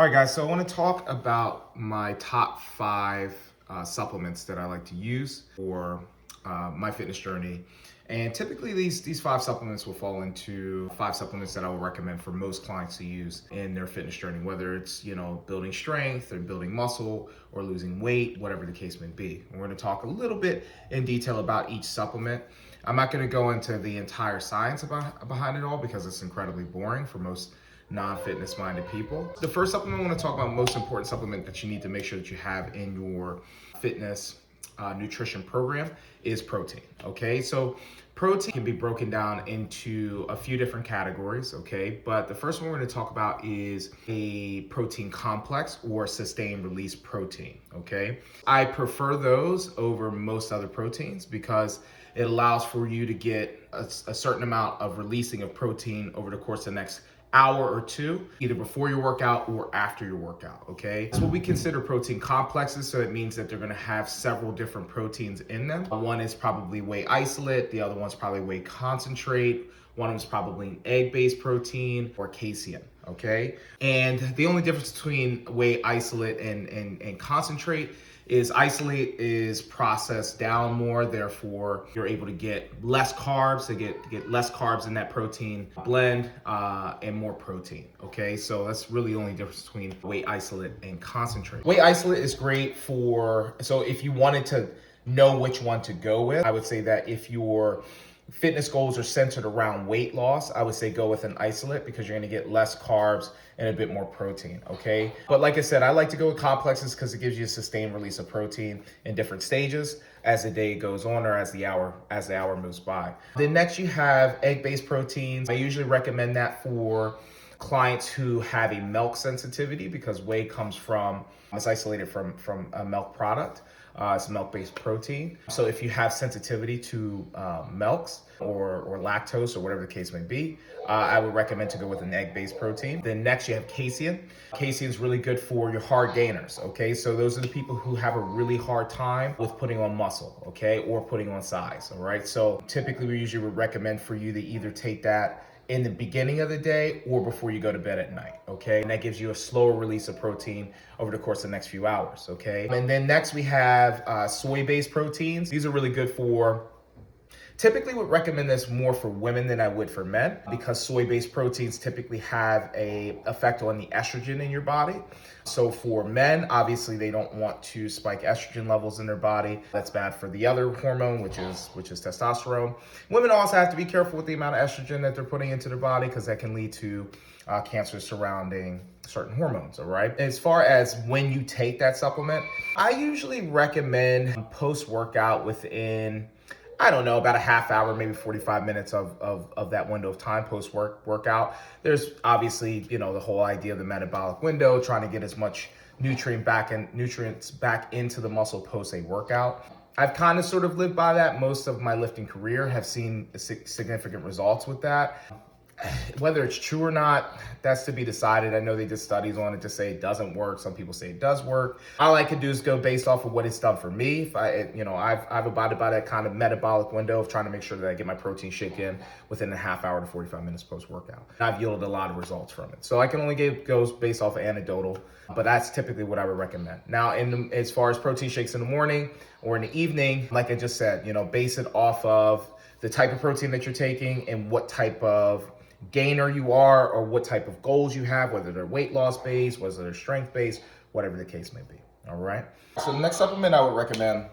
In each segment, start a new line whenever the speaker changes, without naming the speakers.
All right, guys, so I want to talk about my top five supplements that I like to use for my fitness journey. And typically these five supplements will fall into five supplements that I would recommend for most clients to use in their fitness journey, whether it's, building strength or building muscle or losing weight, whatever the case may be. We're going to talk a little bit in detail about each supplement. I'm not going to go into the entire science behind it all because it's incredibly boring for most non-fitness minded people. The first supplement I want to talk about, most important supplement that you need to make sure that you have in your fitness nutrition program, is protein. Okay, so protein can be broken down into a few different categories. Okay, but the first one we're going to talk about is a protein complex or sustained release protein. Okay, I prefer those over most other proteins because it allows for you to get a certain amount of releasing of protein over the course of the next hour or two, either before your workout or after your workout. Okay, that's what we consider protein complexes. So it means that they're going to have several different proteins in them. One is probably whey isolate, the other one's probably whey concentrate, one of them is probably an egg-based protein or casein. Okay, and the only difference between whey isolate and concentrate is isolate is processed down more, therefore you're able to get less carbs, to get less carbs in that protein blend and more protein. Okay, so that's really the only difference between whey isolate and concentrate. Whey isolate is great so if you wanted to know which one to go with, I would say that if your fitness goals are centered around weight loss, I would say go with an isolate because you're going to get less carbs and a bit more protein. Okay, but like I said, I like to go with complexes because it gives you a sustained release of protein in different stages as the day goes on or as the hour moves by. Then next you have egg-based proteins. I usually recommend that for clients who have a milk sensitivity because whey it's isolated from a milk product. It's milk-based protein. So if you have sensitivity to milks or lactose or whatever the case may be, I would recommend to go with an egg-based protein. Then next you have casein. Casein is really good for your hard gainers. Okay, so those are the people who have a really hard time with putting on muscle, okay, or putting on size. All right, so typically we usually would recommend for you to either take that in the beginning of the day or before you go to bed at night, okay? And that gives you a slower release of protein over the course of the next few hours, okay? And then next we have soy-based proteins. These are really good typically would recommend this more for women than I would for men because soy-based proteins typically have an effect on the estrogen in your body. So for men, obviously they don't want to spike estrogen levels in their body. That's bad for the other hormone, which is testosterone. Women also have to be careful with the amount of estrogen that they're putting into their body because that can lead to cancer surrounding certain hormones, all right? As far as when you take that supplement, I usually recommend post-workout within about a half hour, maybe 45 minutes of that window of time post-workout. There's obviously, the whole idea of the metabolic window, trying to get as much nutrients back into the muscle post a workout. I've kind of sort of lived by that. Most of my lifting career have seen significant results with that. Whether it's true or not, that's to be decided. I know they did studies on it to say it doesn't work. Some people say it does work. All I can do is go based off of what it's done for me. If I've abided by that kind of metabolic window of trying to make sure that I get my protein shake in within a half hour to 45 minutes post-workout. I've yielded a lot of results from it. So I can only go based off of anecdotal, but that's typically what I would recommend. Now, as far as protein shakes in the morning or in the evening, like I just said, base it off of the type of protein that you're taking and what type of gainer you are or what type of goals you have, whether they're weight loss based, whether they're strength based, whatever the case may be. All right. So the next supplement I would recommend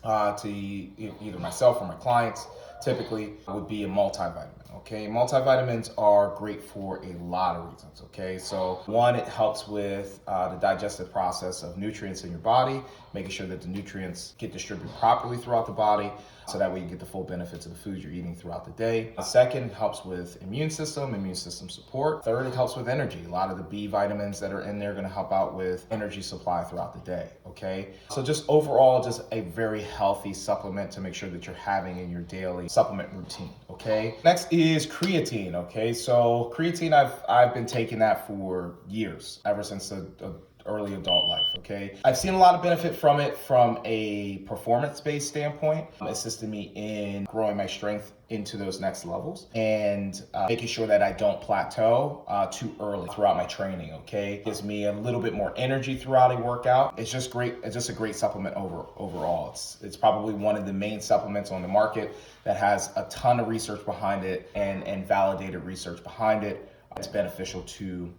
to either myself or my clients typically would be a multivitamin. Okay, multivitamins are great for a lot of reasons. Okay, so one, it helps with the digestive process of nutrients in your body, making sure that the nutrients get distributed properly throughout the body, so that way you get the full benefits of the food you're eating throughout the day. Second, it helps with immune system support. Third, it helps with energy. A lot of the B vitamins that are in there are going to help out with energy supply throughout the day. Okay, so just overall, just a very healthy supplement to make sure that you're having in your daily supplement routine. Okay, next is creatine. Okay, so creatine, I've been taking that for years, ever since the early adult life, okay? I've seen a lot of benefit from it from a performance-based standpoint, assisting me in growing my strength into those next levels and making sure that I don't plateau too early throughout my training, okay? It gives me a little bit more energy throughout a workout. It's just great. It's just a great supplement overall. It's probably one of the main supplements on the market that has a ton of research behind it and validated research behind it. It's beneficial to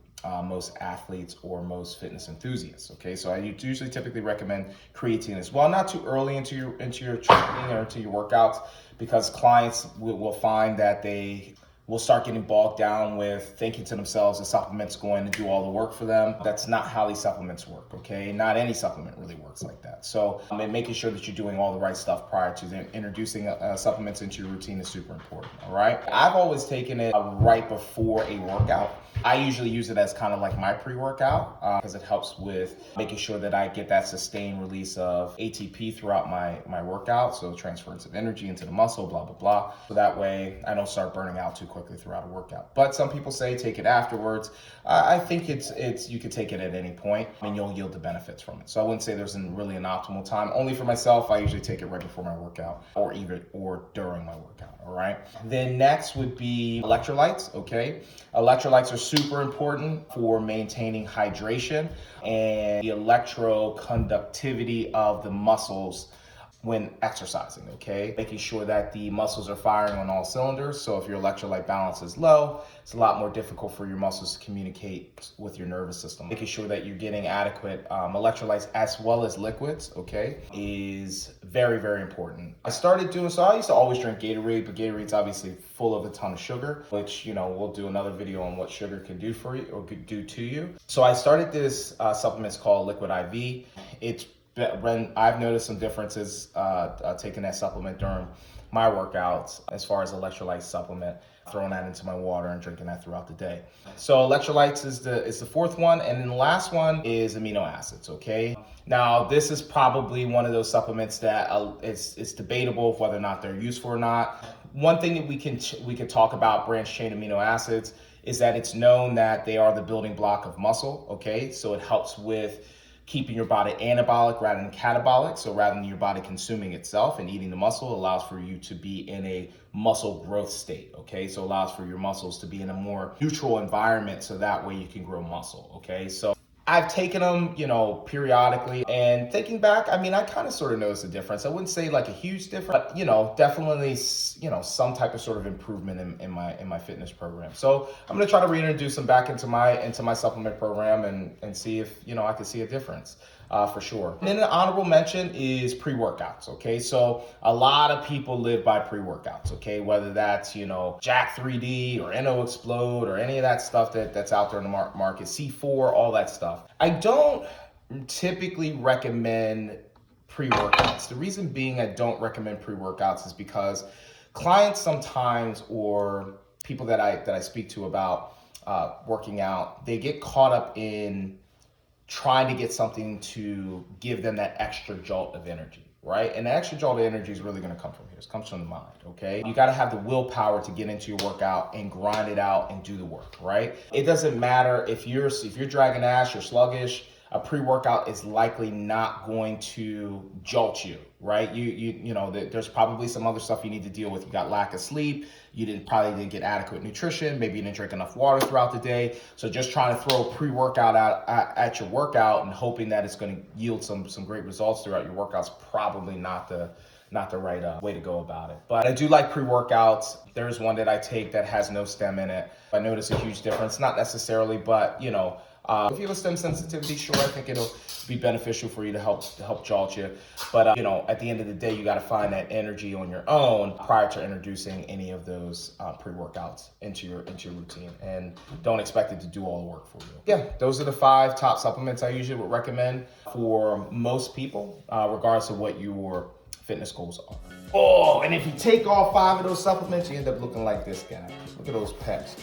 most athletes or most fitness enthusiasts. Okay, so I usually typically recommend creatine as well, not too early into your training or into your workouts, because clients will find that they will start getting bogged down with thinking to themselves the supplement's going to do all the work for them. That's not how these supplements work, okay? Not any supplement really works like that. So making sure that you're doing all the right stuff prior to introducing supplements into your routine is super important, all right? I've always taken it right before a workout. I usually use it as kind of like my pre-workout because it helps with making sure that I get that sustained release of ATP throughout my workout, so transference of energy into the muscle, blah, blah, blah. So that way I don't start burning out too quickly throughout a workout. But some people say take it afterwards. I think it's you could take it at any point and you'll yield the benefits from it. So I wouldn't say there's really an optimal time. Only for myself, I usually take it right before my workout or during my workout, all right? Then next would be electrolytes, okay? Electrolytes are super important for maintaining hydration and the electroconductivity of the muscles when exercising, okay? Making sure that the muscles are firing on all cylinders. So if your electrolyte balance is low, it's a lot more difficult for your muscles to communicate with your nervous system. Making sure that you're getting adequate electrolytes as well as liquids, okay, is very, very important. I used to always drink Gatorade, but Gatorade's obviously full of a ton of sugar, which, we'll do another video on what sugar can do for you or could do to you. So I started this supplement called Liquid IV. When I've noticed some differences taking that supplement during my workouts as far as electrolyte supplement, throwing that into my water and drinking that throughout the day. So electrolytes is the fourth one, and then the last one is amino acids, okay? Now, this is probably one of those supplements that it's debatable whether or not they're useful or not. One thing that we can talk about branched chain amino acids is that it's known that they are the building block of muscle, okay? So it helps with keeping your body anabolic rather than catabolic. So rather than your body consuming itself and eating the muscle, allows for you to be in a muscle growth state, okay? So allows for your muscles to be in a more neutral environment so that way you can grow muscle, okay? So I've taken them, periodically, and thinking back, I kind of sort of noticed a difference. I wouldn't say like a huge difference, but, definitely, some type of sort of improvement in my fitness program. So I'm going to try to reintroduce them back into my supplement program and see if, I can see a difference. For sure. And then an honorable mention is pre-workouts, okay? So a lot of people live by pre-workouts, okay? Whether that's, Jack 3D or NO Explode or any of that stuff that's out there in the market, C4, all that stuff. I don't typically recommend pre-workouts. The reason being I don't recommend pre-workouts is because clients sometimes, or people that I speak to about working out, they get caught up in trying to get something to give them that extra jolt of energy, right? And the extra jolt of energy is really going to come from here. It comes from the mind, okay? You got to have the willpower to get into your workout and grind it out and do the work, right? It doesn't matter if you're dragging ass, you're sluggish, a pre-workout is likely not going to jolt you, right? There's probably some other stuff you need to deal with. You got lack of sleep. You probably didn't get adequate nutrition. Maybe you didn't drink enough water throughout the day. So just trying to throw a pre-workout at your workout and hoping that it's going to yield some great results throughout your workouts, probably not the right way to go about it. But I do like pre-workouts. There's one that I take that has no stem in it. I notice a huge difference, not necessarily, but if you have a stem sensitivity, sure, I think it'll be beneficial for you to help jolt you. But at the end of the day, you got to find that energy on your own prior to introducing any of those pre-workouts into your routine, and don't expect it to do all the work for you. Yeah, those are the 5 top supplements I usually would recommend for most people, regardless of what your fitness goals are. Oh, and if you take all 5 of those supplements, you end up looking like this guy. Look at those pecs.